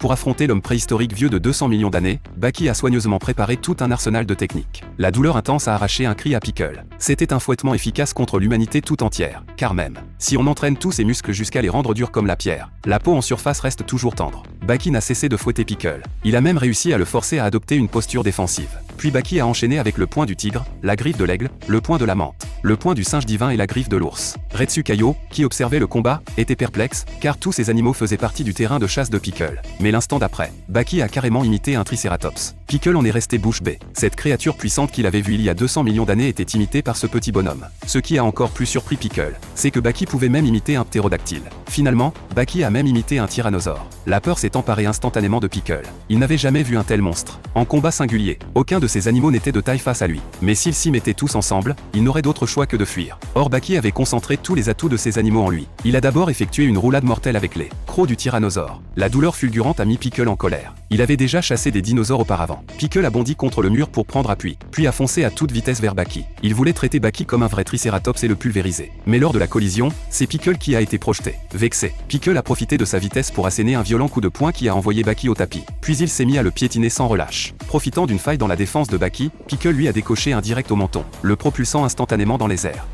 Pour affronter l'homme préhistorique vieux de 200 millions d'années, Baki a soigneusement préparé tout un arsenal de techniques. La douleur intense a arraché un cri à Pickle. C'était un fouettement efficace contre l'humanité tout entière, car même si on entraîne tous ses muscles jusqu'à les rendre durs comme la pierre, la peau en surface reste toujours tendre. Baki n'a cessé de fouetter Pickle. Il a même réussi à le forcer à adopter une posture défensive. Puis Baki a enchaîné avec le poing du tigre, la griffe de l'aigle, le poing de la menthe, le poing du singe divin et la griffe de l'ours. Retsu Kaio, qui observait le combat, était perplexe, car tous ces animaux faisaient partie du terrain de chasse de Pickle. Mais l'instant d'après, Baki a carrément imité un tricératops. Pickle en est resté bouche bée. Cette créature puissante qu'il avait vue il y a 200 millions d'années était imitée par ce petit bonhomme. Ce qui a encore plus surpris Pickle, c'est que Baki pouvait même imiter un ptérodactyle. Finalement, Baki a même imité un tyrannosaure. La peur s'est emparée instantanément de Pickle. Il n'avait jamais vu un tel monstre. En combat singulier, aucun de ces animaux n'était de taille face à lui. Mais s'ils s'y mettaient tous ensemble, il n'aurait d'autre choix que de fuir. Or Baki avait concentré tous les atouts de ces animaux en lui. Il a d'abord effectué une roulade mortelle avec les crocs du tyrannosaure. La douleur fulgurante a mis Pickle en colère. Il avait déjà chassé des dinosaures auparavant. Pickle a bondi contre le mur pour prendre appui, puis a foncé à toute vitesse vers Baki. Il voulait traiter Baki comme un vrai tricératops et le pulvériser. Mais lors de la collision, c'est Pickle qui a été projeté. Vexé, Pickle a profité de sa vitesse pour asséner un violent coup de poing qui a envoyé Baki au tapis. Puis il s'est mis à le piétiner sans relâche. Profitant d'une faille dans la défense de Baki, Pickle lui a décoché un direct au menton, le propulsant instantanément dans les airs.